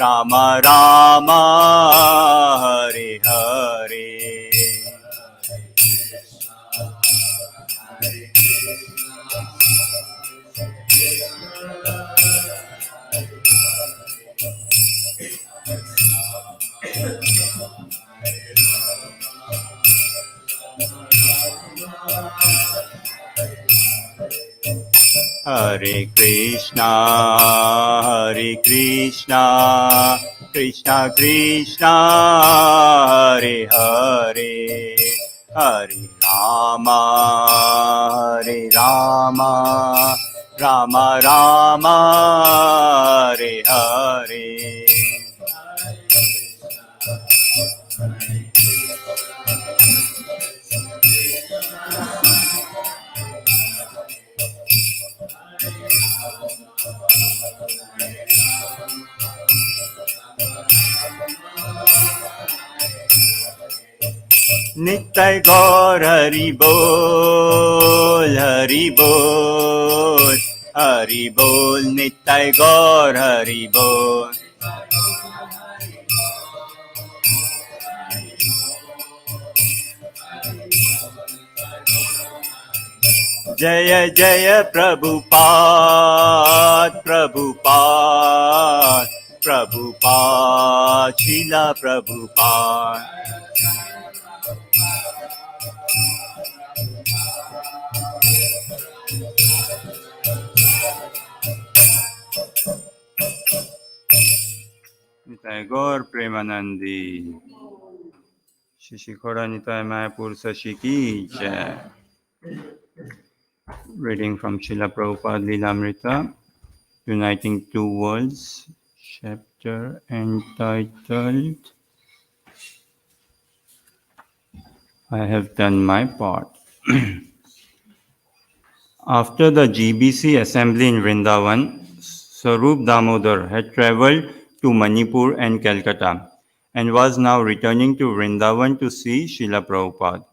Rama Rama, Hare Hare. Hare Krishna, Hare Krishna, Krishna Krishna, Hare Hare, Hare Rama, Hare Rama, Rama Rama, Hare Hare. Nittai Gaur Hari Bol, Hari Bol, Hari Bol, Nittai Gaur Hari Bol. Jaya Jaya Prabhupada, Prabhupada, Prabhupada, Srila Prabhupada. Nitai Gaur Premanandi, Shishikora Nitai Mayapur Sashi Ki Jai. Reading from Srila Prabhupada Lilamrita, Uniting Two Worlds, chapter entitled, I have done my part. After the GBC assembly in Vrindavan, Swarup Damodar had travelled to Manipur and Calcutta and was now returning to Vrindavan to see Srila Prabhupada.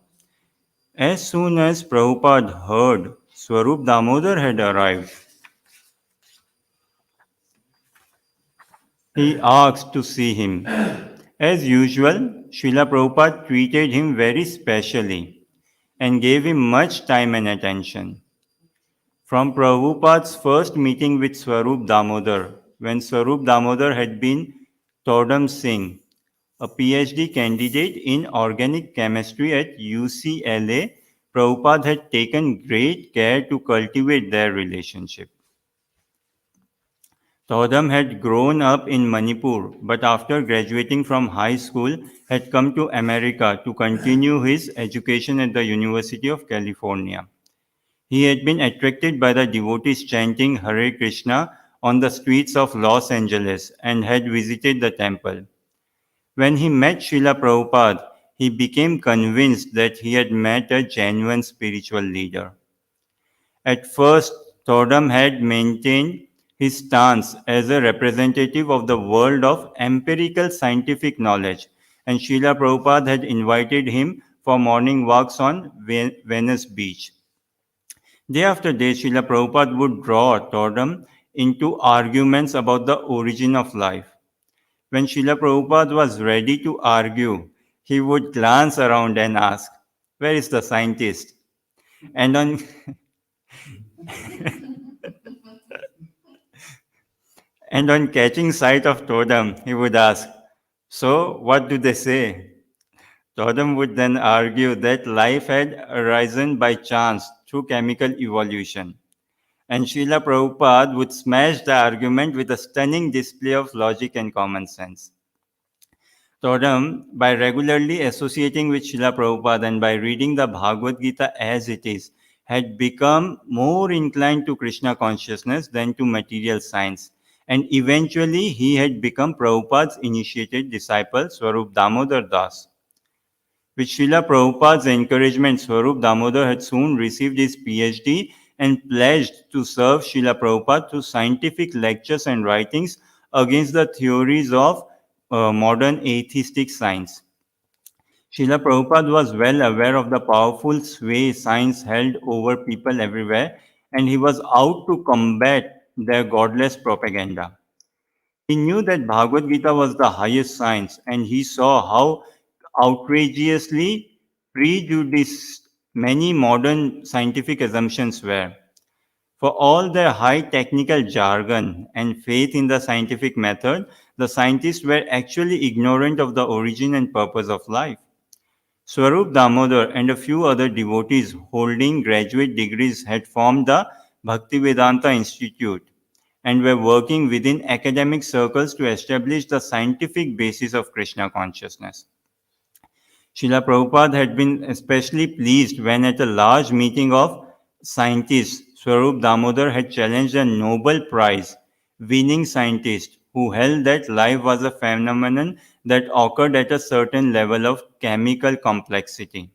As soon as Prabhupada heard Swarup Damodar had arrived, he asked to see him. As usual, Srila Prabhupada treated him very specially and gave him much time and attention. From Prabhupada's first meeting with Swarup Damodar, when Swarup Damodar had been Todam Singh, a PhD candidate in organic chemistry at UCLA, Prabhupada had taken great care to cultivate their relationship. Todam had grown up in Manipur, but after graduating from high school, had come to America to continue his education at the University of California. He had been attracted by the devotees chanting Hare Krishna on the streets of Los Angeles and had visited the temple. When he met Srila Prabhupada, he became convinced that he had met a genuine spiritual leader. At first, Todam had maintained his stance as a representative of the world of empirical scientific knowledge, and Srila Prabhupada had invited him for morning walks on Venice Beach. Day after day, Srila Prabhupada would draw Todam into arguments about the origin of life. When Srila Prabhupada was ready to argue, he would glance around and ask, "Where is the scientist?" And on And on catching sight of totem, he would ask, "So, what do they say?" Totem would then argue that life had arisen by chance through chemical evolution. And Srila Prabhupada would smash the argument with a stunning display of logic and common sense. Totem, by regularly associating with Srila Prabhupada and by reading the Bhagavad Gita as it is, had become more inclined to Krishna consciousness than to material science. And eventually, he had become Prabhupada's initiated disciple, Swarup Damodar Das. With Srila Prabhupada's encouragement, Swarup Damodar had soon received his PhD and pledged to serve Srila Prabhupada through scientific lectures and writings against the theories of modern atheistic science. Srila Prabhupada was well aware of the powerful sway science held over people everywhere, and he was out to combat their godless propaganda. He knew that Bhagavad Gita was the highest science, and he saw how outrageously prejudiced many modern scientific assumptions were. For all their high technical jargon and faith in the scientific method, the scientists were actually ignorant of the origin and purpose of life. Swarup Damodar and a few other devotees holding graduate degrees had formed the Bhaktivedanta Institute and were working within academic circles to establish the scientific basis of Krishna consciousness. Srila Prabhupada had been especially pleased when at a large meeting of scientists, Swarup Damodar had challenged a Nobel Prize winning scientist who held that life was a phenomenon that occurred at a certain level of chemical complexity.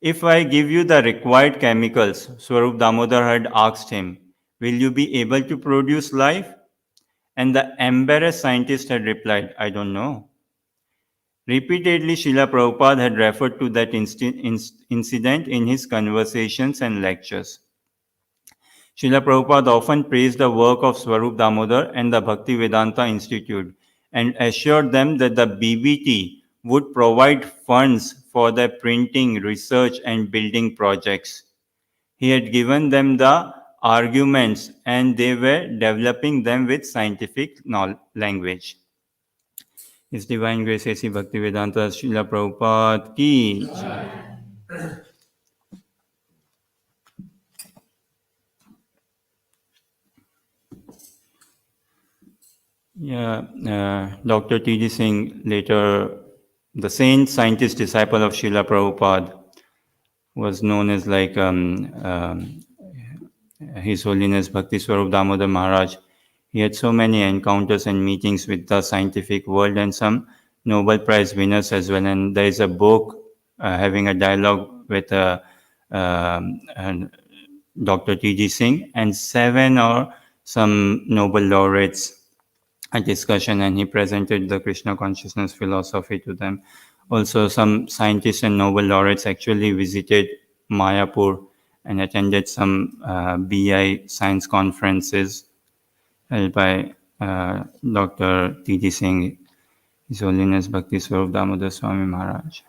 If I give you the required chemicals, Swarup Damodar had asked him, will you be able to produce life? And the embarrassed scientist had replied, I don't know. Repeatedly, Srila Prabhupada had referred to that incident in his conversations and lectures. Srila Prabhupada often praised the work of Swarup Damodar and the Bhaktivedanta Institute and assured them that the BBT would provide funds for their printing, research, and building projects. He had given them the arguments and they were developing them with scientific language. His Divine Grace A.C. Bhaktivedanta Srila Prabhupada ki. Dr. T.D. Singh, later the saint scientist disciple of Srila Prabhupada, was known as His Holiness Bhakti Swarup Damodar Maharaj. He had so many encounters and meetings with the scientific world and some Nobel Prize winners as well. And there is a book having a dialogue with Dr. T.G. Singh and 7 or some Nobel laureates, a discussion, and he presented the Krishna consciousness philosophy to them. Also, some scientists and Nobel laureates actually visited Mayapur and attended some BI science conferences held by Dr. T.D. Singh, His Holiness Bhakti Swarup Damodar Swami Maharaj.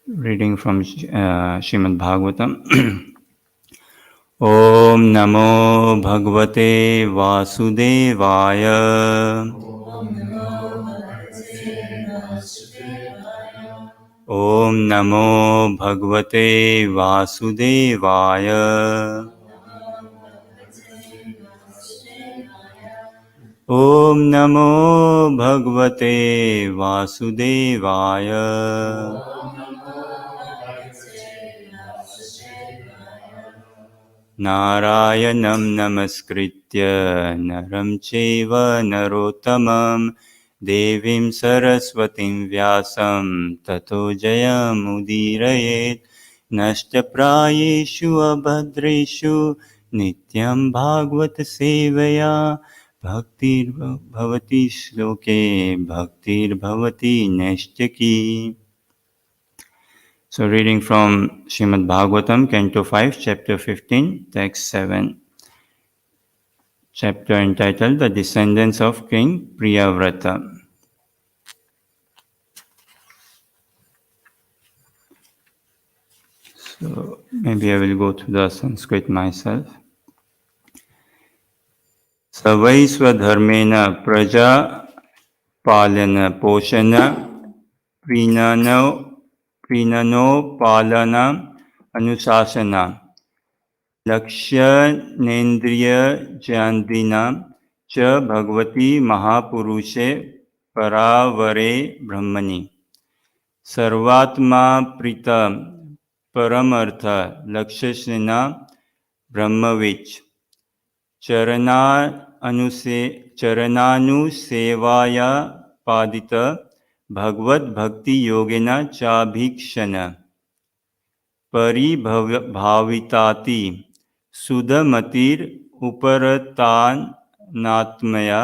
Reading from Srimad Bhagavatam. Om Namo Bhagavate Vasudevaya. Om Namo Bhagavate Vasudevaya. Om Namo Bhagavate Vasudevaya. Narayanam Namaskritya Naram Cheva Narottamam Devim Saraswatim Vyasam Tato Jayamudiraye Nashta Prayeshu Abhadreshu Nityam Bhagvat Sevaya Bhaktir Bhavati Shloke Bhaktir Bhavati Neshtaki. So reading from Srimad Bhagavatam, Canto 5, Chapter 15, Text 7. Chapter entitled The Descendants of King Priyavrata. So maybe I will go to the Sanskrit myself. Savai swadharmena praja palana poshana prinano prinano palana anusasana लक्ष्यनेन्द्रिय जयंदिना च भगवती महापुरुषे परावरे ब्रह्मणि सर्वात्मा प्रीत परमर्थ लक्ष्यसेना ब्रह्मविच चरणा अनुसे चरणानुसेवाया पादित भगवत भक्ति योगेन चाभीक्षण परिभाविताति सुधमतिर उपरतानात्मया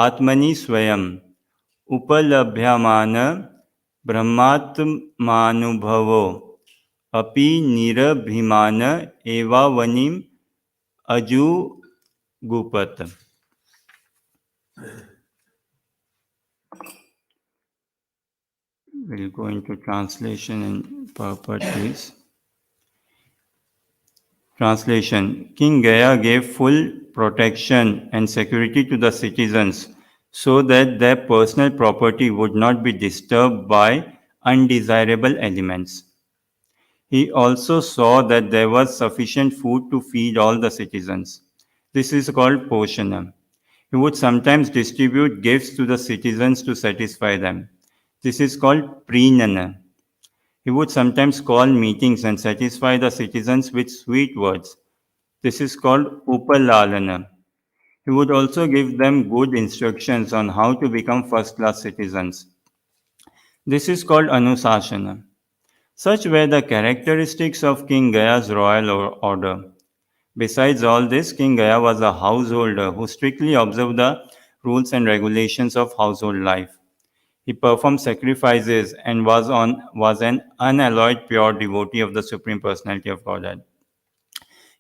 आत्मनि स्वयं उपलभ्यमान ब्रह्मात्मानुभवो अपि निरभिमान एवावनिम अजुगुपत. We'll go into translation and purport, please. Translation. King Gaya gave full protection and security to the citizens so that their personal property would not be disturbed by undesirable elements. He also saw that there was sufficient food to feed all the citizens. This is called Poshana. He would sometimes distribute gifts to the citizens to satisfy them. This is called Prinana. He would sometimes call meetings and satisfy the citizens with sweet words. This is called Upalalana. He would also give them good instructions on how to become first class citizens. This is called Anusasana. Such were the characteristics of King Gaya's royal order. Besides all this, King Gaya was a householder who strictly observed the rules and regulations of household life. He performed sacrifices and was an unalloyed pure devotee of the Supreme Personality of Godhead.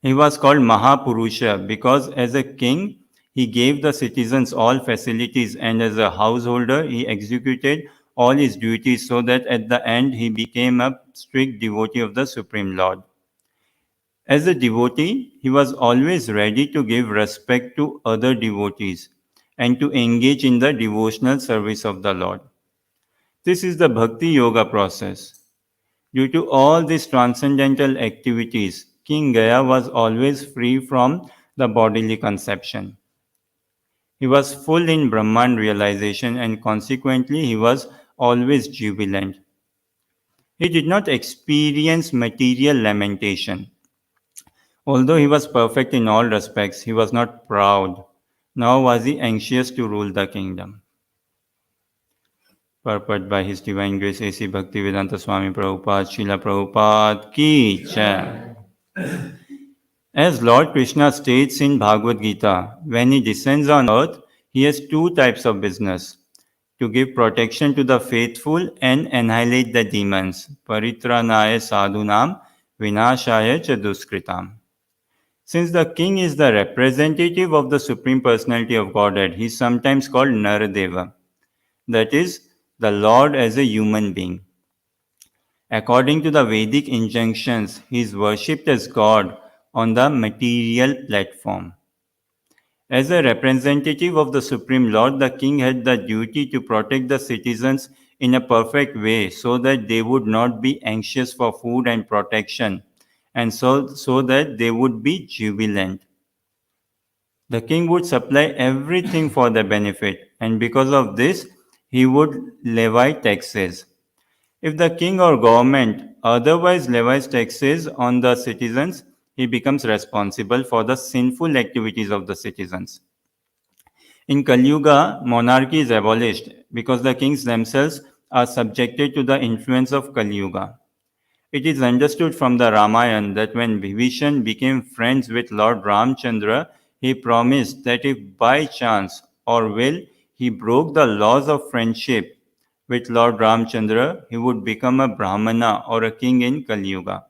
He was called Mahapurusha because as a king, he gave the citizens all facilities, and as a householder, he executed all his duties so that at the end he became a strict devotee of the Supreme Lord. As a devotee, he was always ready to give respect to other devotees and to engage in the devotional service of the Lord. This is the Bhakti Yoga process. Due to all these transcendental activities, King Gaya was always free from the bodily conception. He was full in Brahman realization and consequently he was always jubilant. He did not experience material lamentation. Although he was perfect in all respects, he was not proud, nor was he anxious to rule the kingdom. Purport by His Divine Grace A.C. Bhaktivedanta Swami Prabhupada, Srila Prabhupada Ki Jai. As Lord Krishna states in Bhagavad Gita, when he descends on earth, he has two types of business: to give protection to the faithful and annihilate the demons. Paritranaya sadhunam vinashaya cha duskritam. Since the king is the representative of the Supreme Personality of Godhead, he is sometimes called Naradeva, that is, the Lord as a human being. According to the Vedic injunctions, he is worshipped as God on the material platform. As a representative of the Supreme Lord, the king had the duty to protect the citizens in a perfect way so that they would not be anxious for food and protection, and so that they would be jubilant. The king would supply everything for their benefit, and because of this, he would levy taxes. If the king or government otherwise levies taxes on the citizens, he becomes responsible for the sinful activities of the citizens. In Kali Yuga, monarchy is abolished because the kings themselves are subjected to the influence of Kali Yuga. It is understood from the Ramayana that when Vibhishan became friends with Lord Ramchandra, he promised that if by chance or will he broke the laws of friendship with Lord Ramchandra, he would become a Brahmana or a king in Kali Yuga.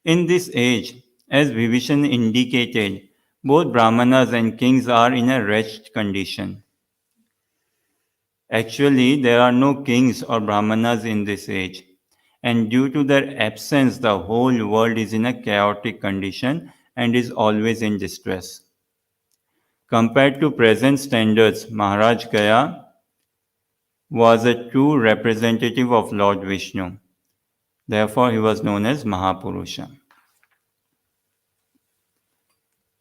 In this age, as Vibhishan indicated, both Brahmanas and kings are in a wretched condition. Actually, there are no kings or Brahmanas in this age. And due to their absence, the whole world is in a chaotic condition and is always in distress. Compared to present standards, Maharaj Gaya was a true representative of Lord Vishnu. Therefore, he was known as Mahapurusha.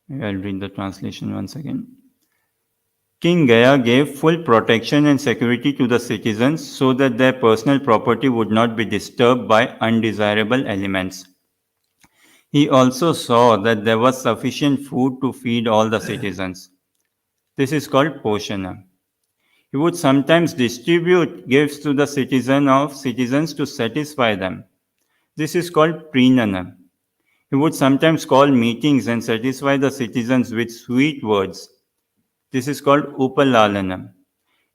I'll read the translation once again. King Gaya gave full protection and security to the citizens so that their personal property would not be disturbed by undesirable elements. He also saw that there was sufficient food to feed all the citizens. This is called Poshana. He would sometimes distribute gifts to the citizens to satisfy them. This is called Prinana. He would sometimes call meetings and satisfy the citizens with sweet words. This is called Upalalana.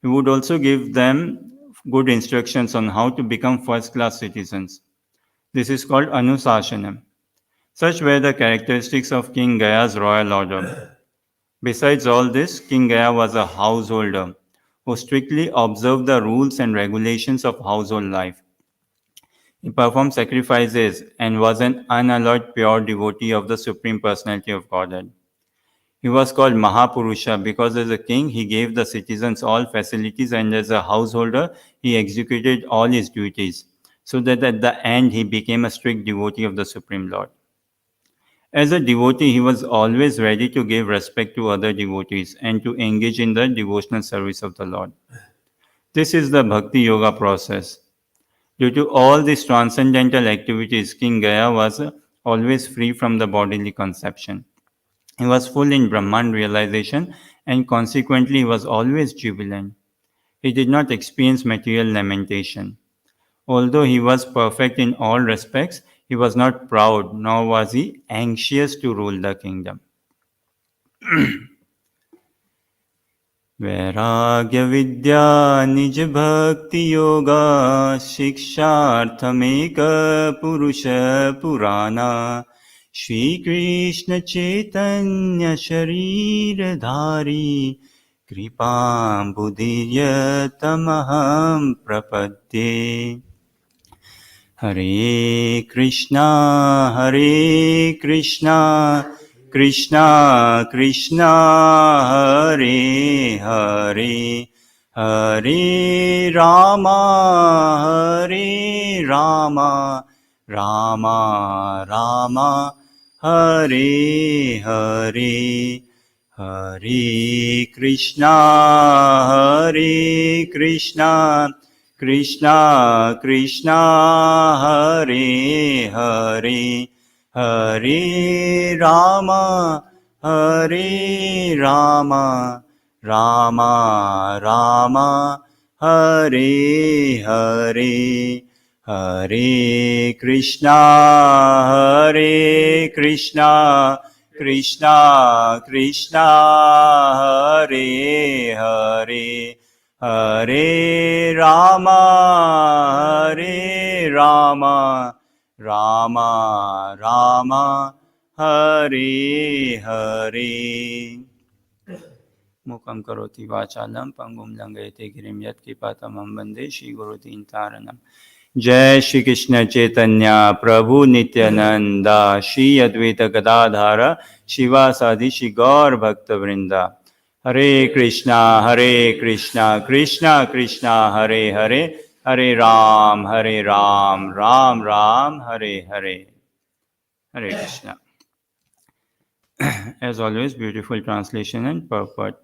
He would also give them good instructions on how to become first class citizens. This is called Anusasana. Such were the characteristics of King Gaya's royal order. Besides all this, King Gaya was a householder who strictly observed the rules and regulations of household life. He performed sacrifices and was an unalloyed pure devotee of the Supreme Personality of Godhead. He was called Mahapurusha because as a king he gave the citizens all facilities and as a householder he executed all his duties, so that at the end he became a strict devotee of the Supreme Lord. As a devotee, he was always ready to give respect to other devotees and to engage in the devotional service of the Lord. This is the Bhakti Yoga process. Due to all these transcendental activities, King Gaya was always free from the bodily conception. He was full in Brahman realization and consequently he was always jubilant. He did not experience material lamentation. Although he was perfect in all respects, he was not proud nor was he anxious to rule the kingdom. वैराग्य विद्या निज भक्ति योगा शिक्षार्थमेक पुरुष पुराना श्री कृष्ण चैतन्य शरीरधारी कृपाम्बुधिर्य तमहं प्रपद्ये हरे कृष्णा कृष्णा कृष्णा हरे हरे हरे रामा रामा रामा हरे हरे हरे कृष्णा कृष्णा कृष्णा हरे हरे हरे रामा रामा रामा हरे हरे हरे कृष्णा कृष्णा कृष्णा हरे हरे हरे रामा रामा रामा हरे हरे मुखं करोति वाचालं पंगुं लंघयते गिरिं यत्कृपातमहं वन्दे श्रीगुरुदीनतारणम्। जय श्री कृष्ण चैतन्य प्रभु नित्यानंद श्री अद्वैत गदाधर शिवासादि श्री गौर भक्त वृंदा। हरे Krishna Krishna Krishna Hare Hare Hare Ram Ram Ram Hare Hare. Hare Krishna. As always, beautiful translation and purport.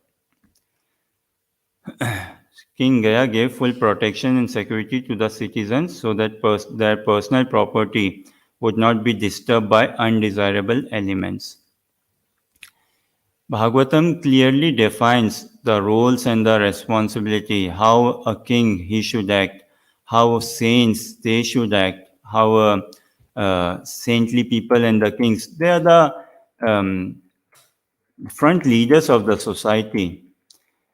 King Gaya gave full protection and security to the citizens so that their personal property would not be disturbed by undesirable elements. Bhagavatam clearly defines the roles and the responsibility, how a king he should act, how saints they should act, how saintly people and the kings, they are the front leaders of the society.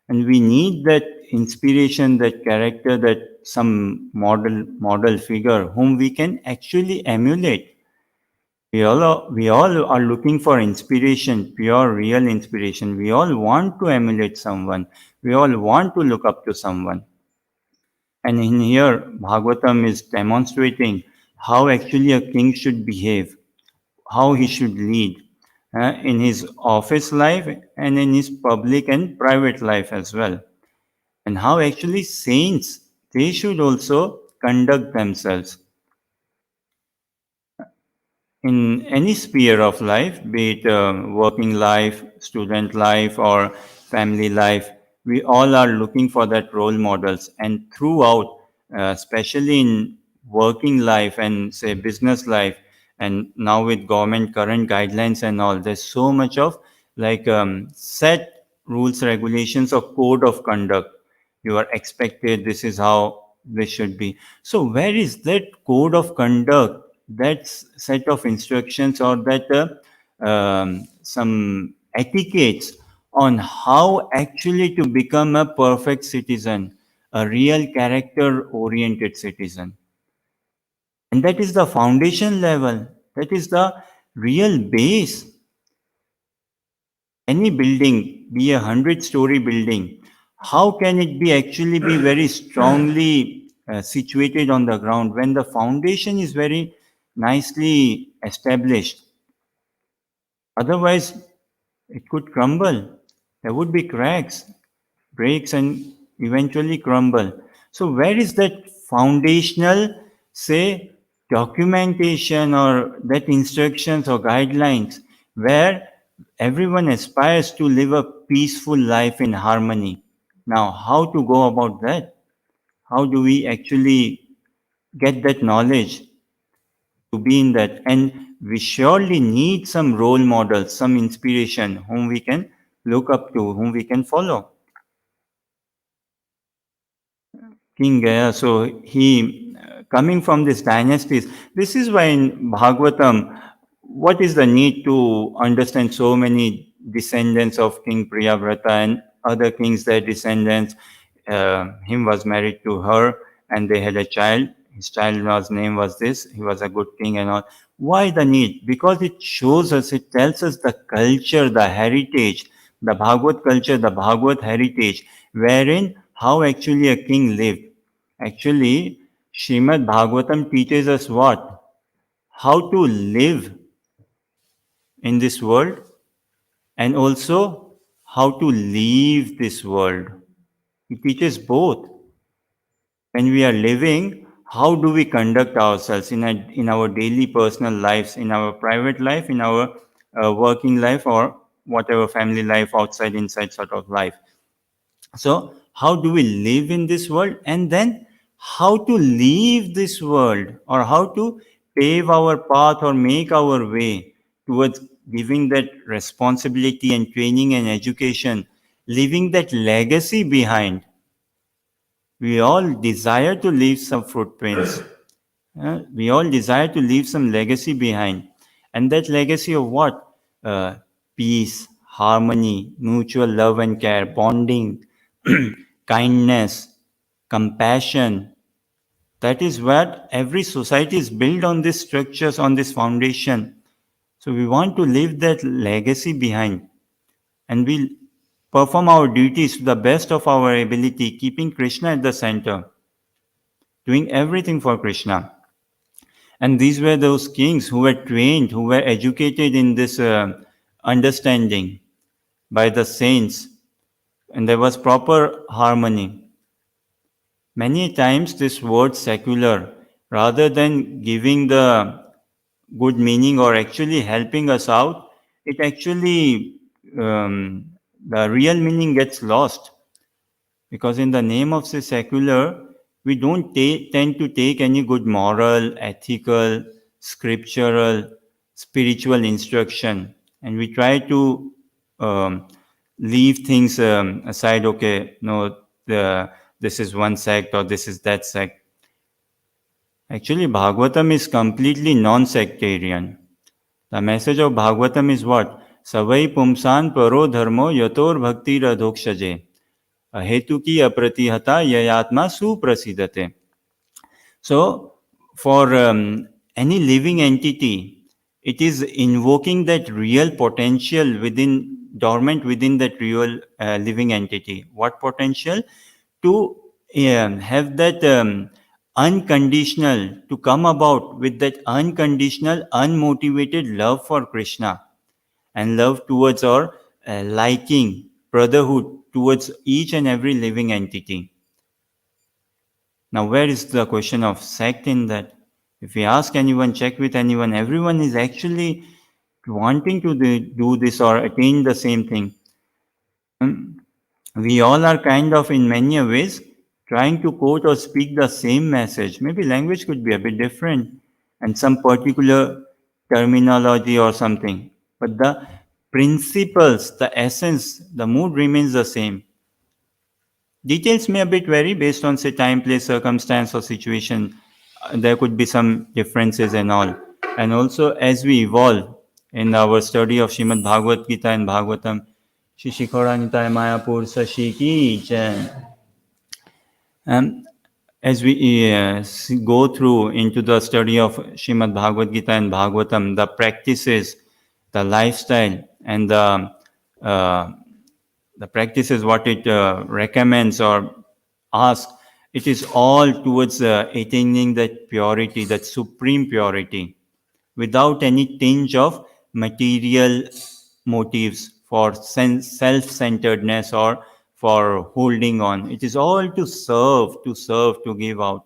And we need that inspiration, that character, that some model figure whom we can actually emulate. We all are looking for inspiration, pure, real inspiration. We all want to emulate someone. We all want to look up to someone. And in here, Bhagavatam is demonstrating how actually a king should behave, how he should lead in his office life and in his public and private life as well. And how actually saints, they should also conduct themselves in any sphere of life, be it working life, student life, or family life. We all are looking for that role models. And throughout, especially in working life and say business life, and now with government current guidelines and all, there's so much of like set rules, regulations, or code of conduct. You are expected, this is how this should be. So where is that code of conduct, that set of instructions, or that some etiquettes on how actually to become a perfect citizen, a real character oriented citizen? And that is the foundation level, that is the real base. Any building, be a 100-story building, how can it be actually be very strongly situated on the ground when the foundation is very nicely established? Otherwise, it could crumble. There would be cracks, breaks, and eventually crumble. So, where is that foundational, say, documentation or that instructions or guidelines where everyone aspires to live a peaceful life in harmony? Now, how to go about that? How do we actually get that knowledge to be in that? And we surely need some role models, some inspiration whom we can look up to, whom we can follow. King Gaya, so he coming from these dynasties. This is why in Bhagavatam, what is the need to understand so many descendants of King Priyavrata and other kings, their descendants? Him was married to her, and they had a child. His child's name was this. He was a good king and all. Why the need? Because it shows us, it tells us the culture, the heritage, the Bhagavad culture, the Bhagavad heritage, wherein how actually a king lived. Actually, Srimad Bhagavatam teaches us what? How to live in this world, and also how to leave this world. It teaches both. When we are living, how do we conduct ourselves in our daily personal lives, in our private life, in our working life, or whatever family life, outside, inside sort of life? So, how do we live in this world? And then, how to leave this world, or how to pave our path or make our way towards giving that responsibility and training and education, leaving that legacy behind. We all desire to leave some footprints. We all desire to leave some legacy behind. And that legacy of what? Peace, harmony, mutual love and care, bonding, kindness, compassion. That is what every society is built on, these structures, on this foundation. So we want to leave that legacy behind, and we perform our duties to the best of our ability, keeping Krishna at the center, doing everything for Krishna. And these were those kings who were trained, who were educated in this understanding by the saints, and there was proper harmony. Many times, this word secular, rather than giving the good meaning or actually helping us out, it actually, the real meaning gets lost. Because in the name of say secular, we don't tend to take any good moral, ethical, scriptural, spiritual instruction, and we try to um, leave things aside. Okay, no, this is one sect or this is that sect. Actually, Bhagavatam is completely non-sectarian. The message of Bhagavatam is what? Savai pumsan paro dharmo yator bhakti radhokshaje. हेतु की अप्रतिहता ययात्मा सुप्रसिद्धते. So, for any living entity, it is invoking that real potential within, dormant within that real living entity. What potential? To have that unconditional, to come about with that unconditional, unmotivated love for Krishna and love towards or liking, brotherhood towards each and every living entity. Now, where is the question of sect in that? If we ask anyone, check with anyone, everyone is actually wanting to do this or attain the same thing. We all are kind of, in many ways, trying to quote or speak the same message. Maybe language could be a bit different and some particular terminology or something. But the principles, the essence, the mood remains the same. Details may a bit vary based on, say, time, place, circumstance, or situation. There could be some differences and all. And also, as we evolve in our study of Srimad Bhagavad Gita and Bhagavatam, Shri Shikhoranitaya Mayapur Sashi Ki Jai. As we go through into the study of Srimad Bhagavad Gita and Bhagavatam, the practices, the lifestyle, and the practices, what it recommends or asks, it is all towards attaining that purity, that supreme purity, without any tinge of material motives for self-centeredness or for holding on. It is all to serve, to give out.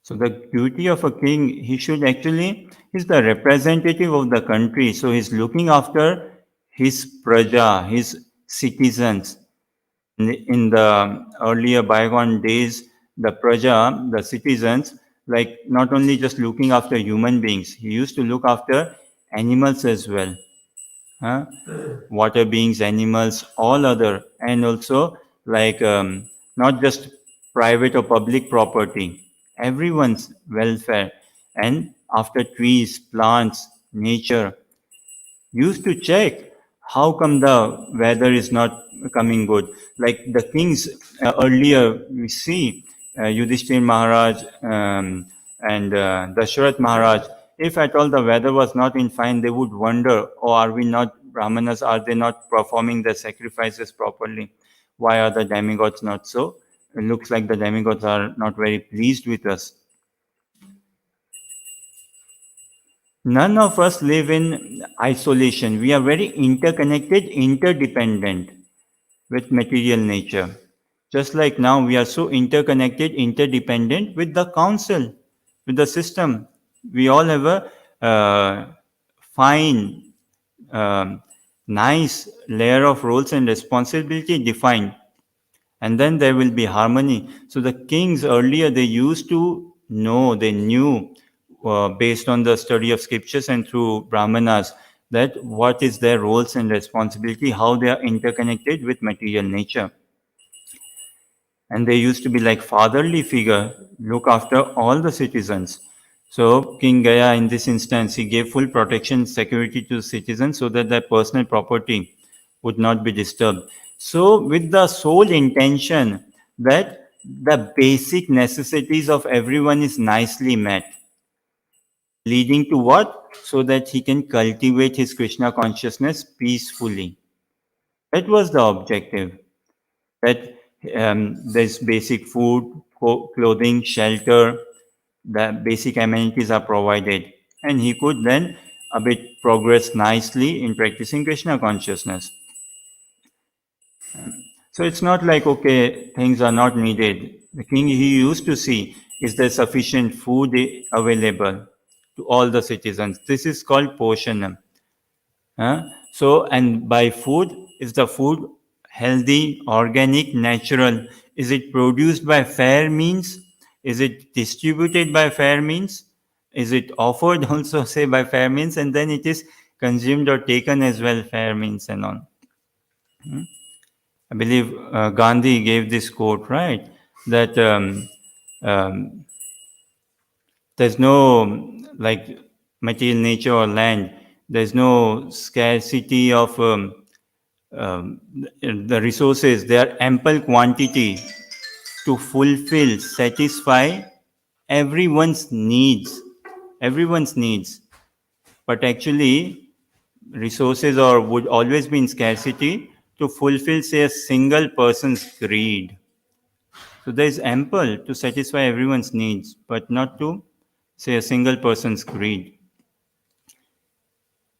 So the duty of a king, he should actually, he's the representative of the country. So he's looking after his praja, his citizens. In the earlier bygone days, the praja, the citizens, like not only just looking after human beings, he used to look after animals as well. Huh? Water beings, animals, all other, and also like not just private or public property, everyone's welfare. And after trees, plants, nature, used to check how come the weather is not coming good. Like the kings earlier, we see Yudhishthir Maharaj and Dasharath Maharaj. If at all the weather was not in fine, they would wonder, oh, are we not Brahmanas? Are they not performing the sacrifices properly? Why are the demigods not so? It looks like the demigods are not very pleased with us. None of us live in isolation. We are very interconnected, interdependent with material nature. Just like now, we are so interconnected, interdependent with the council, with the system. We all have a fine, nice layer of roles and responsibility defined. And then there will be harmony. So the kings earlier, they used to know, they knew based on the study of scriptures and through Brahmanas, that what is their roles and responsibility, how they are interconnected with material nature. And they used to be like fatherly figure, look after all the citizens. So King Gaya, in this instance, he gave full protection, security to citizens so that their personal property would not be disturbed. So with the sole intention that the basic necessities of everyone is nicely met, leading to what? So that he can cultivate his Krishna consciousness peacefully. That was the objective. That there's basic food, clothing, shelter, the basic amenities are provided. And he could then a bit progress nicely in practicing Krishna consciousness. So it's not like, okay, things are not needed. The king, he used to see, is there sufficient food available to all the citizens? This is called poshanam. So, and by food, is the food healthy, organic, natural? Is it produced by fair means? Is it distributed by fair means? Is it offered also, say, by fair means? And then it is consumed or taken as well, fair means and all. I believe Gandhi gave this quote, right? That there's no like material nature or land. There's no scarcity of the resources. They are ample quantity to fulfill, satisfy everyone's needs. Everyone's needs. But actually, resources or would always be in scarcity to fulfill, say, a single person's greed. So there is ample to satisfy everyone's needs, but not to, say, a single person's greed.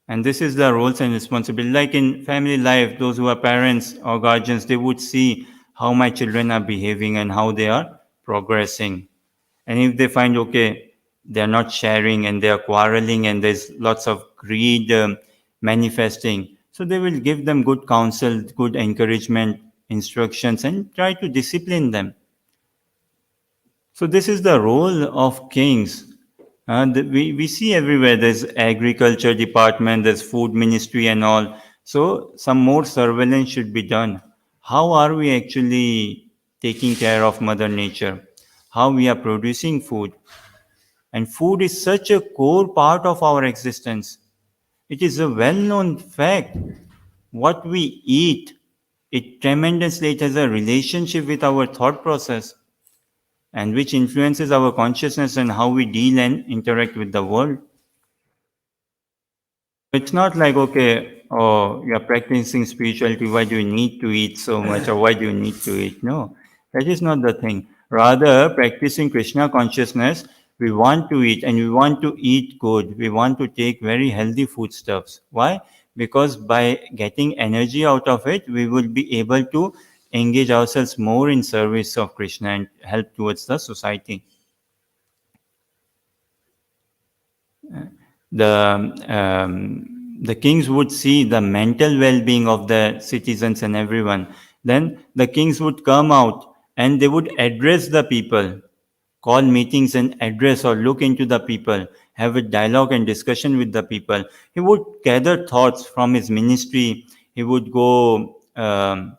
And this is the roles and responsibility. Like in family life, those who are parents or guardians, they would see how my children are behaving and how they are progressing. And if they find, okay, they're not sharing and they are quarreling and there's lots of greed manifesting, so they will give them good counsel, good encouragement, instructions, and try to discipline them. So this is the role of kings. We see everywhere there's agriculture department, there's food ministry and all. So some more surveillance should be done. How are we actually taking care of Mother Nature? How we are producing food? And food is such a core part of our existence. It is a well-known fact. What we eat, it tremendously it has a relationship with our thought process and which influences our consciousness and how we deal and interact with the world. It's not like, okay, oh, you're practicing spirituality, why do you need to eat so much or why do you need to eat? No, that is not the thing. Rather, practicing Krishna consciousness, we want to eat and we want to eat good. We want to take very healthy foodstuffs. Why? Because by getting energy out of it, we will be able to engage ourselves more in service of Krishna and help towards the society. The kings would see the mental well-being of the citizens and everyone. Then the kings would come out and they would address the people, call meetings and address or look into the people, have a dialogue and discussion with the people. He would gather thoughts from his ministry. He would go um,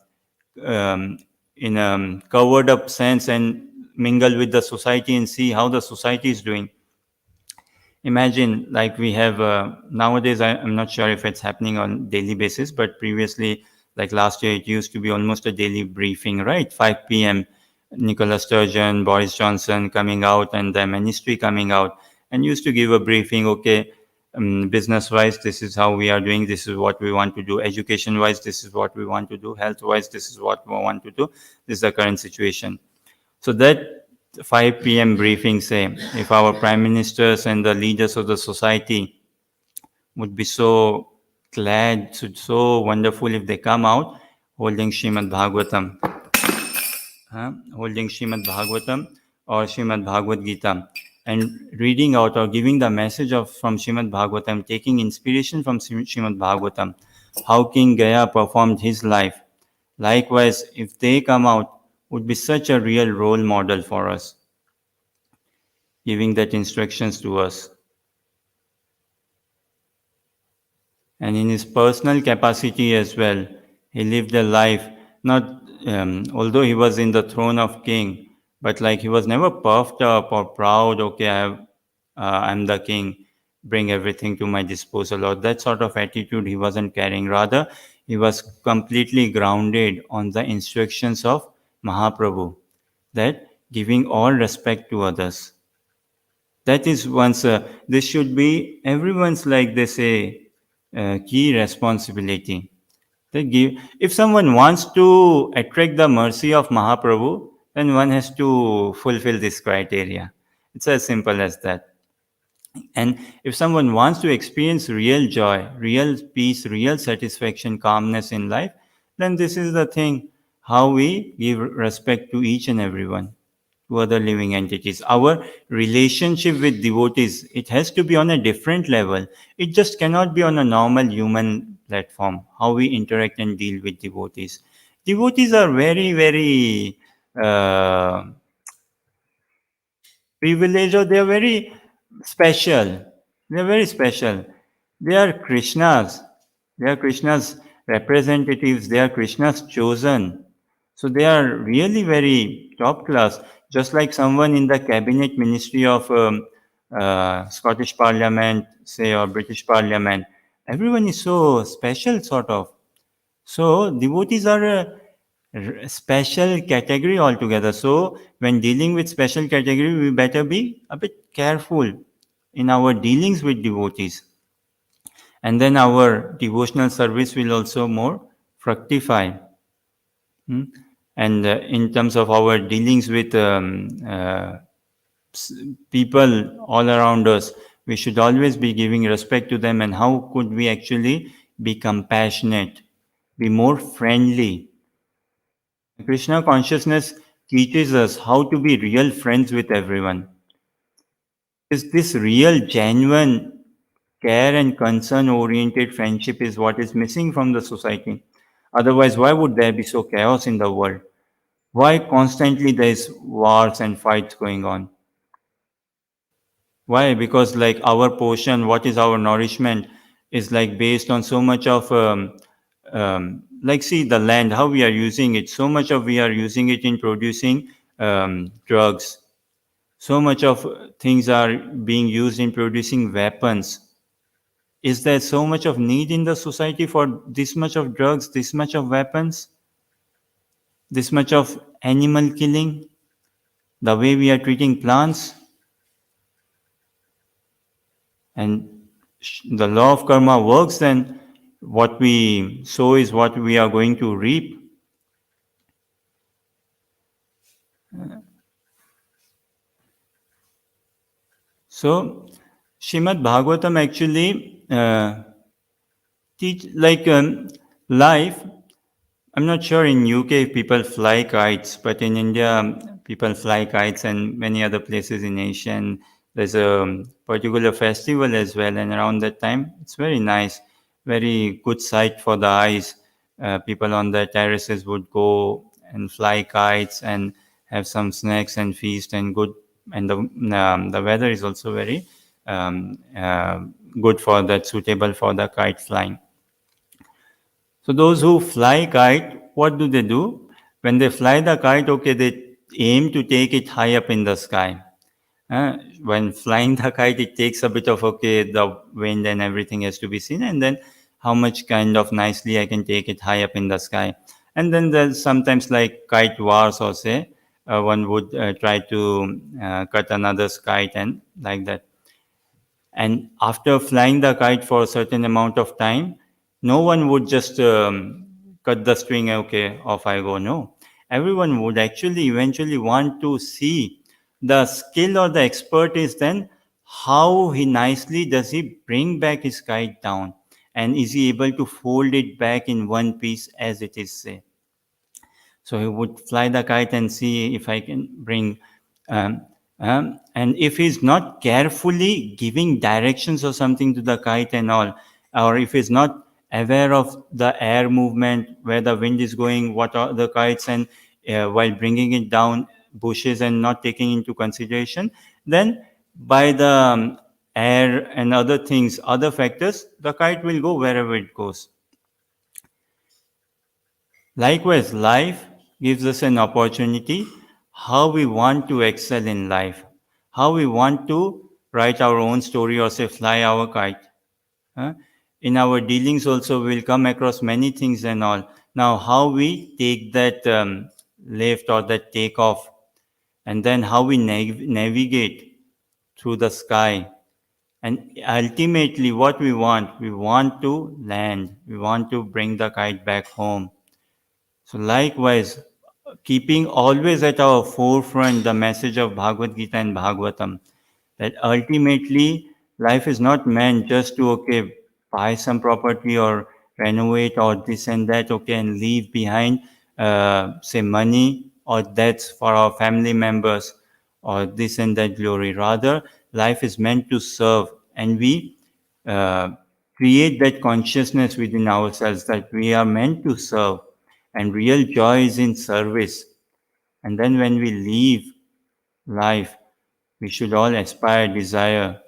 in a covered up sense and mingle with the society and see how the society is doing. Imagine like we have nowadays, I'm not sure if it's happening on daily basis, but previously, like last year, it used to be almost a daily briefing, right? 5 p.m. Nicola Sturgeon, Boris Johnson coming out and the ministry coming out and used to give a briefing. Okay, business wise, this is how we are doing, this is what we want to do. Education wise, this is what we want to do. Health wise, this is what we want to do. This is the current situation. So that 5 p.m. briefing say, if our prime ministers and the leaders of the society would be so glad, so wonderful if they come out holding Srimad Bhagavatam, holding Srimad Bhagavatam or Srimad Bhagavad Gita and reading out or giving the message of from Srimad Bhagavatam, taking inspiration from Srimad Bhagavatam, how King Gaya performed his life. Likewise, if they come out, would be such a real role model for us, giving that instructions to us. And in his personal capacity as well, he lived a life not, although he was in the throne of king, but like he was never puffed up or proud, okay, I'm the king, bring everything to my disposal, or that sort of attitude he wasn't carrying. Rather, he was completely grounded on the instructions of Mahaprabhu, that giving all respect to others. That is once, this should be everyone's, like they say, key responsibility. They give, if someone wants to attract the mercy of Mahaprabhu, then one has to fulfill this criteria. It's as simple as that. And if someone wants to experience real joy, real peace, real satisfaction, calmness in life, then this is the thing, how we give respect to each and everyone, to other living entities. Our relationship with devotees, it has to be on a different level. It just cannot be on a normal human platform, how we interact and deal with devotees. Devotees are very, very uh, privileged, or they are very special. They are very special. They are Krishna's. They are Krishna's representatives. They are Krishna's chosen. So they are really very top class. Just like someone in the cabinet ministry of Scottish Parliament, say, or British Parliament. Everyone is so special, sort of. So devotees are a special category altogether. So when dealing with special category, we better be a bit careful in our dealings with devotees. And then our devotional service will also more fructify. Hmm? And in terms of our dealings with people all around us, we should always be giving respect to them. And how could we actually be compassionate, be more friendly? Krishna consciousness teaches us how to be real friends with everyone. Is this real, genuine care and concern oriented friendship is what is missing from the society. Otherwise, why would there be so chaos in the world? Why constantly there is wars and fights going on? Why? Because like our portion, what is our nourishment, is like based on so much of like see the land, how we are using it. So much of we are using it in producing drugs. So much of things are being used in producing weapons. Is there so much of need in the society for this much of drugs, this much of weapons, this much of animal killing, the way we are treating plants? And the law of karma works, then what we sow is what we are going to reap. So, Srimad Bhagavatam actually teach like life. I'm not sure in UK if people fly kites, but in India people fly kites, and many other places in Asia. And there's a particular festival as well, and around that time it's very nice, very good sight for the eyes. People on the terraces would go and fly kites and have some snacks and feast and good. And the weather is also very good for that, suitable for the kite flying. So those who fly kite, what do they do? When they fly the kite, okay, they aim to take it high up in the sky. When flying the kite, it takes a bit of, okay, the wind and everything has to be seen, and then how much kind of nicely I can take it high up in the sky. And then there's sometimes like kite wars, or say one would try to cut another's kite and like that. And after flying the kite for a certain amount of time, no one would just cut the string, okay, off I go. No. Everyone would actually eventually want to see the skill or the expertise, then how he nicely does he bring back his kite down, and is he able to fold it back in one piece as it is, say. So he would fly the kite and see if I can bring. Um, and if he's not carefully giving directions or something to the kite and all, or if he's not aware of the air movement, where the wind is going, what are the kites, and while bringing it down bushes and not taking into consideration, then by the air and other things, other factors, the kite will go wherever it goes. Likewise, life gives us an opportunity how we want to excel in life, how we want to write our own story, or say fly our kite. Huh? In our dealings also we'll come across many things and all. Now how we take that lift or that takeoff, and then how we navigate through the sky. And ultimately what we want to land, we want to bring the kite back home. So likewise, keeping always at our forefront the message of Bhagavad Gita and Bhagavatam, that ultimately life is not meant just to, okay, buy some property or renovate or this and that, okay, and leave behind, say, money or debts for our family members or this and that glory. Rather, life is meant to serve, and we uh, create that consciousness within ourselves that we are meant to serve, and real joy is in service. And then when we leave life, we should all aspire, desire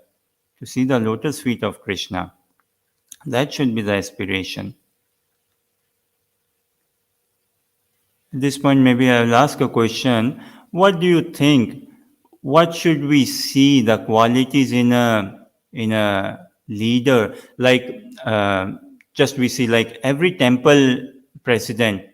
to see the lotus feet of Krishna. That should be the aspiration. At this point, maybe I'll ask a question. What do you think? What should we see the qualities in a leader? Like just we see like every temple president,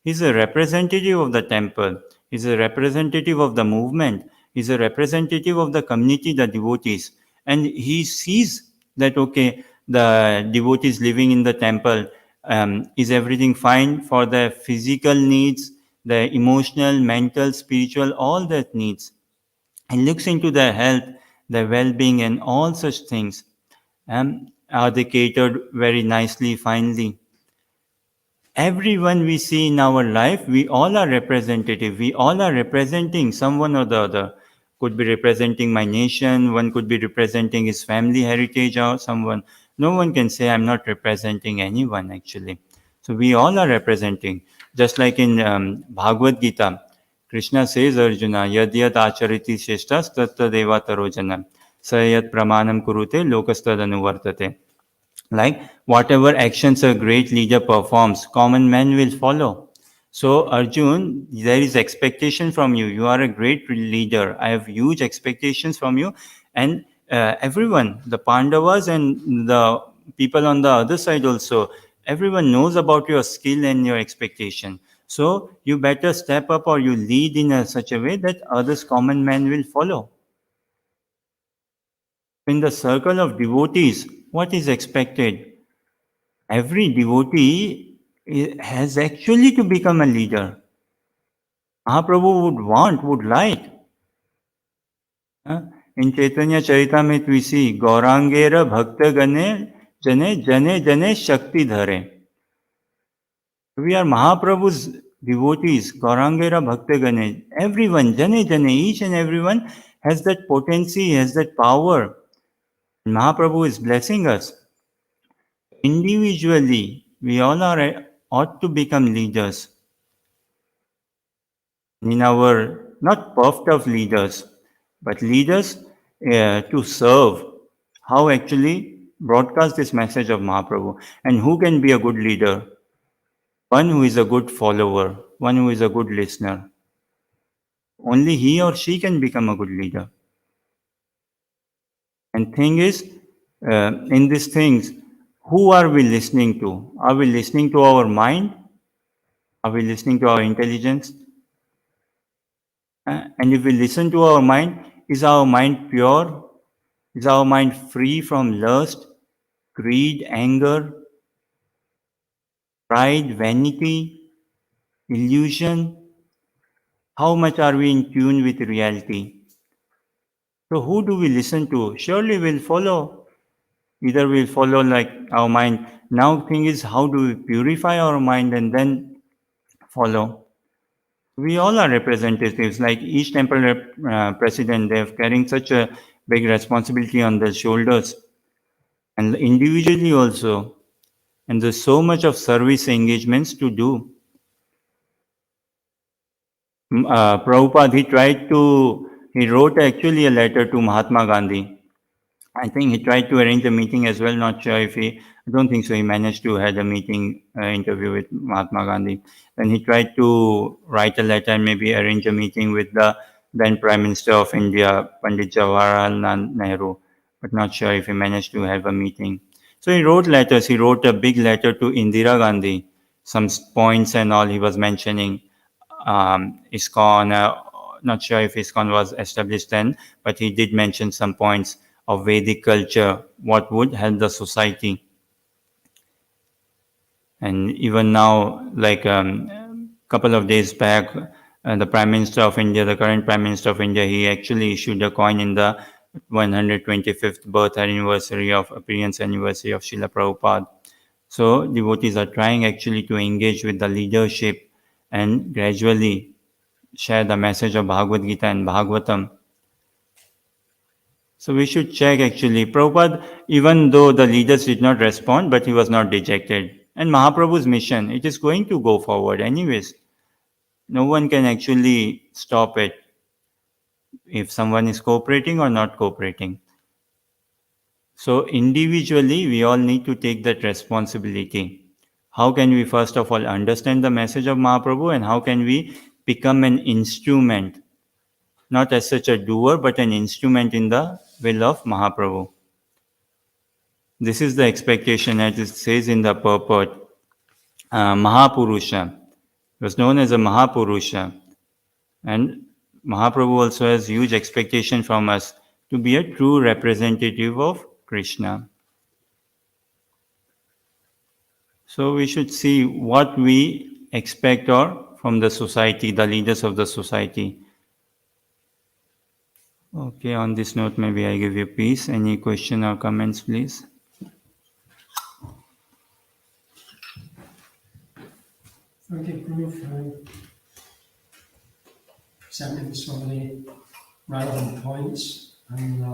he's a representative of the temple. He's a representative of the movement. He's a representative of the community, the devotees, and he sees that, okay, the devotees living in the temple, is everything fine for their physical needs, their emotional, mental, spiritual, all that needs. He looks into their health, their well-being, and all such things. Are they catered very nicely, finely? Everyone we see in our life, we all are representative. We all are representing someone or the other. Could be representing my nation, one could be representing his family heritage or someone. No one can say I'm not representing anyone actually. So we all are representing. Just like in Bhagavad Gita, Krishna says Arjuna, Yad yad achariti sheshtas tatta deva tarojana, sayat pramanam kurute lokastad anuvartate. Like whatever actions a great leader performs, common men will follow. So Arjun, there is expectation from you. You are a great leader. I have huge expectations from you, and everyone, the Pandavas and the people on the other side also, everyone knows about your skill and your expectation. So you better step up or you lead in such a way that others, common men, will follow. In the circle of devotees, what is expected? Every devotee has actually to become a leader. Mahaprabhu would want, would like. In Chaitanya Charitamrita we see Gaurangera Bhakta Gane Jane Jane Jane Shakti Dhare. We are Mahaprabhu's devotees, Gaurangera Bhakta Gane. Everyone, Jane Jane, each and everyone has that potency, has that power. Mahaprabhu is blessing us. Individually, we all are ought to become leaders. In our not puffed of leaders, but leaders to serve. How actually broadcast this message of Mahaprabhu, and who can be a good leader? One who is a good follower, one who is a good listener. Only he or she can become a good leader. And thing is, in these things, who are we listening to? Are we listening to our mind? Are we listening to our intelligence? And if we listen to our mind, is our mind pure? Is our mind free from lust, greed, anger, pride, vanity, illusion? How much are we in tune with reality? So, who do we listen to? Surely we'll follow. Either we'll follow like our mind. Now, thing is, how do we purify our mind and then follow? We all are representatives. Like each temple president, they're carrying such a big responsibility on their shoulders, and individually also. And there's so much of service engagements to do. Prabhupada, he wrote actually a letter to Mahatma Gandhi. I think he tried to arrange a meeting as well. Not sure if I don't think so. He managed to have a meeting, interview with Mahatma Gandhi. Then he tried to write a letter and maybe arrange a meeting with the then Prime Minister of India, Pandit Jawaharlal Nehru, but not sure if he managed to have a meeting. So he wrote letters. He wrote a big letter to Indira Gandhi, some points and all he was mentioning. ISKCON, not sure if ISKCON was established then, but he did mention some points of Vedic culture, what would help the society. And even now, like couple of days back, the Prime Minister of India, the current Prime Minister of India, he actually issued a coin in the 125th birth anniversary of appearance anniversary of Srila Prabhupada. So devotees are trying actually to engage with the leadership and gradually share the message of Bhagavad Gita and Bhagavatam. So we should check actually. Prabhupada, even though the leaders did not respond, but he was not dejected. And Mahaprabhu's mission, it is going to go forward anyways. No one can actually stop it if someone is cooperating or not cooperating. So individually, we all need to take that responsibility. How can we first of all understand the message of Mahaprabhu, and how can we become an instrument, not as such a doer, but an instrument in the will of Mahaprabhu? This is the expectation, as it says in the purport. Mahapurusha. He was known as a Mahapurusha. And Mahaprabhu also has huge expectation from us to be a true representative of Krishna. So we should see what we expect or from the society, the leaders of the society. Okay, on this note, maybe I give you peace. Any question or comments, please? Thank you, Prue, for presenting so many relevant points and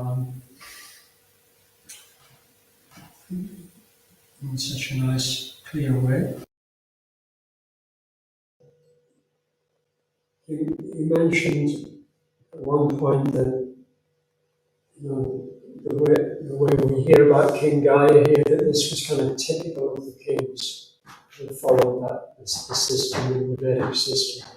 in such a nice, clear way. You mentioned at one point that the way we hear about King Gaia here, that this was kind of typical of the kings that followed the system, the Vedic system.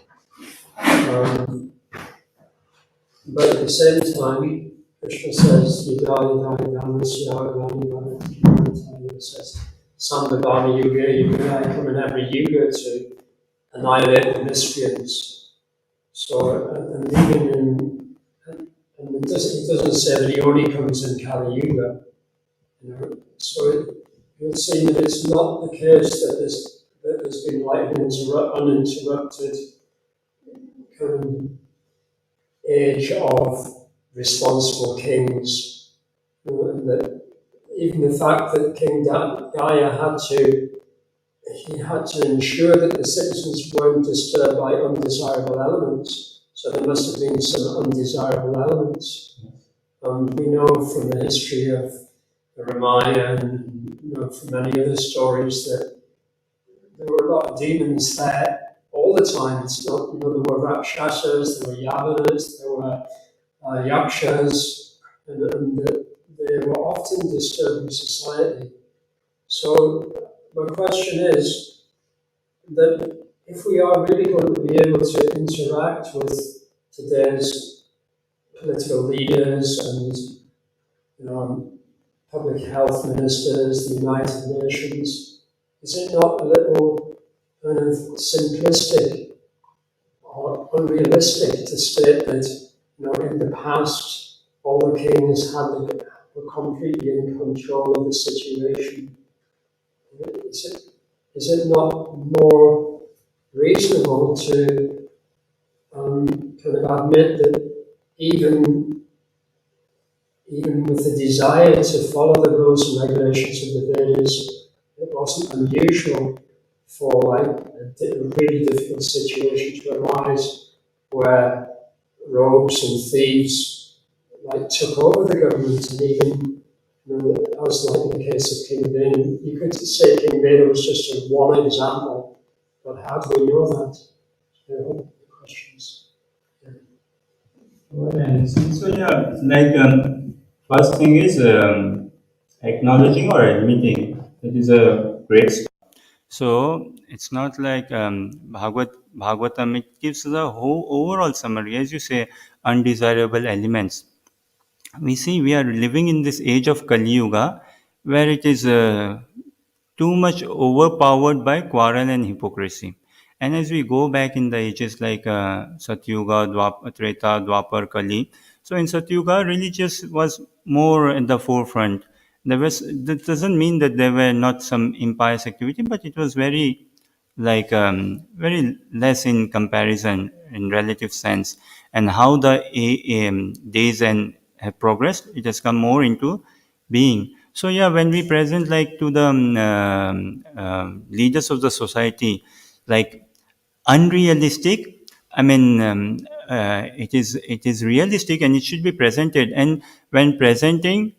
But at the same time, Krishna says, Yada yada yamasya yada says, Sambhavana Yuga, I come in every Yuga to annihilate the miscreants. So, and even and it doesn't say that he only comes in Kali Yuga. So it would seem that it's not the case that there's been like an uninterrupted kind of age of responsible kings. And that even the fact that King Gaia had to ensure that the citizens weren't disturbed by undesirable elements. So there must have been some undesirable elements. We know from the history of the Ramayana and from many other stories that there were a lot of demons there all the time. It's not, there were Rakshasas, there were Yavanas, there were Yakshas, and they were often disturbing society. So my question is that if we are really going to be able to interact with today's political leaders and public health ministers, the United Nations, is it not a little kind of simplistic or unrealistic to state that in the past all the kings were completely in control of the situation? Is it not more reasonable to kind of admit that even with the desire to follow the rules and regulations of the Vedas, it wasn't unusual for a really difficult situation to arise where rogues and thieves took over the government, and even as in the case of King Venu. You could say King Venu was just one example, but how do we know that? Questions. So yeah, first thing is acknowledging or admitting it is a great start. So it's not like Bhagavatam. It gives the whole overall summary, as you say, undesirable elements. We see we are living in this age of Kali Yuga, where it is too much overpowered by quarrel and hypocrisy. And as we go back in the ages like Satyuga, Treta, Dwapar, Kali, so in Satyuga, religious was more in the forefront. That doesn't mean that there were not some impious activity, but it was very very less in comparison in relative sense. And how the days and have progressed, it has come more into being. So yeah, when we present to the leaders of the society, like unrealistic, I mean, it is realistic and it should be presented. And when presenting,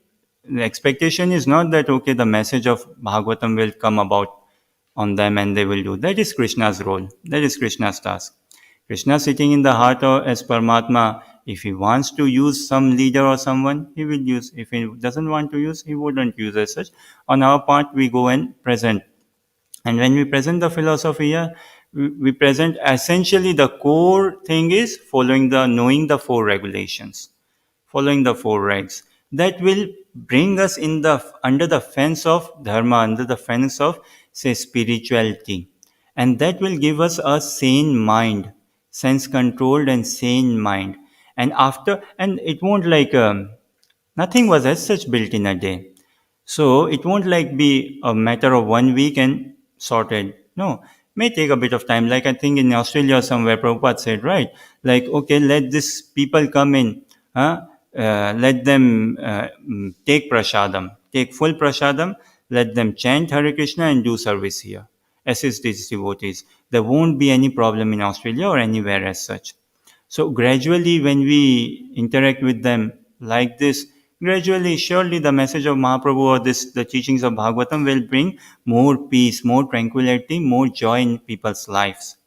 the expectation is not that okay, the message of Bhagavatam will come about on them and they will do. That is Krishna's role. That is Krishna's task. Krishna sitting in the heart as Paramatma. If he wants to use some leader or someone, he will use. If he doesn't want to use, he wouldn't use as such. On our part, we go and present. And when we present the philosophy here, we present essentially the core thing is knowing the four regulations, following the four regs. That will bring us under the fence of dharma, under the fence of say spirituality, and that will give us a sane mind, sense controlled and sane mind. And it won't nothing was as such built in a day. So it won't be a matter of 1 week and sorted. No, may take a bit of time. Like I think in Australia somewhere, Prabhupada said, right? Like, okay, let these people come in, let them take prasadam, take full prasadam, let them chant Hare Krishna and do service here. Assist these devotees. There won't be any problem in Australia or anywhere as such. So gradually, when we interact with them like this, gradually, surely the message of Mahaprabhu or the teachings of Bhagavatam will bring more peace, more tranquility, more joy in people's lives.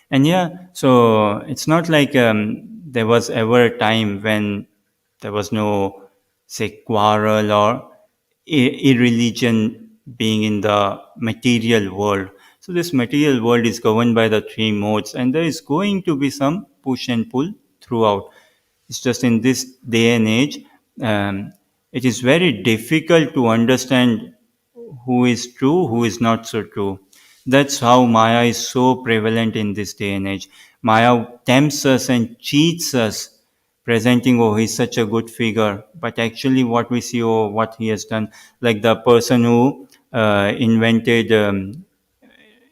And yeah, so it's not like there was ever a time when there was no, say, quarrel or irreligion being in the material world. So this material world is governed by the three modes, and there is going to be some push and pull throughout. It's just in this day and age, um, it is very difficult to understand who is true, who is not so true. That's how Maya is so prevalent in this day and age. Maya tempts us and cheats us, presenting, oh, he's such a good figure. But actually, what we see, oh, what he has done, like the person who invented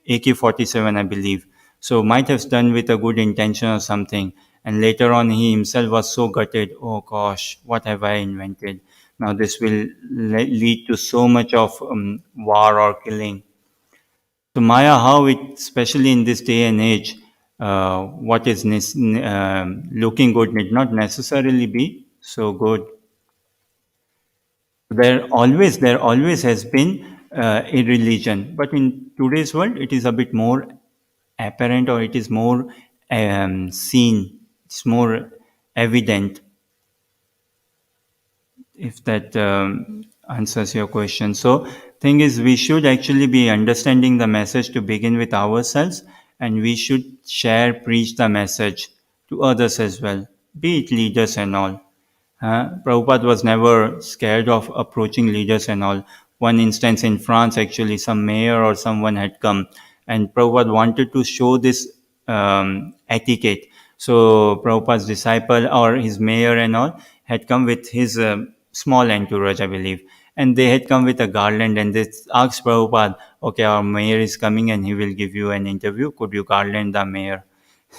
AK-47, I believe. So might have done with a good intention or something. And later on, he himself was so gutted. Oh gosh, what have I invented? Now this will lead to so much of war or killing. So Maya, how it, especially in this day and age, what is looking good need not necessarily be so good. There always has been a religion, but in today's world, it is a bit more apparent, or it is more seen. It's more evident. If that answers your question. So thing is, we should actually be understanding the message to begin with ourselves, and we should share, preach the message to others as well, be it leaders and all. Prabhupada was never scared of approaching leaders and all. One instance in France, actually, some mayor or someone had come, and Prabhupada wanted to show this etiquette. So Prabhupada's disciple or his mayor and all had come with his small entourage, I believe, and they had come with a garland, and they asked Prabhupada, okay, our mayor is coming and he will give you an interview. Could you garland the mayor?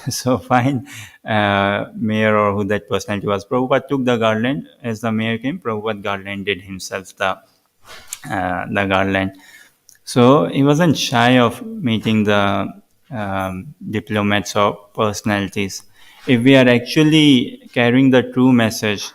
So fine, mayor or who that personality was, Prabhupada took the garland. As the mayor came, Prabhupada garlanded himself the garland. So he wasn't shy of meeting the diplomats or personalities. If we are actually carrying the true message,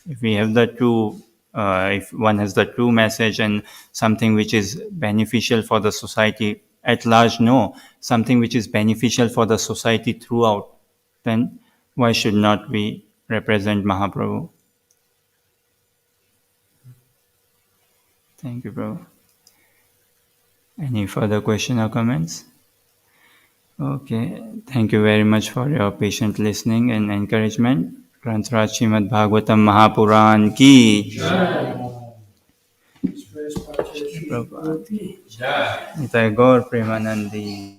if we have the true, if one has the true message and something which is beneficial for the society at large, no, something which is beneficial for the society throughout, then why should not we represent Mahaprabhu? Thank you, bro. Any further question or comments? Okay, thank you very much for your patient listening and encouragement. Grantaraj Srimad Bhagavatam Mahapuran ki Prabhupada ki Jai Gaur Premanandi.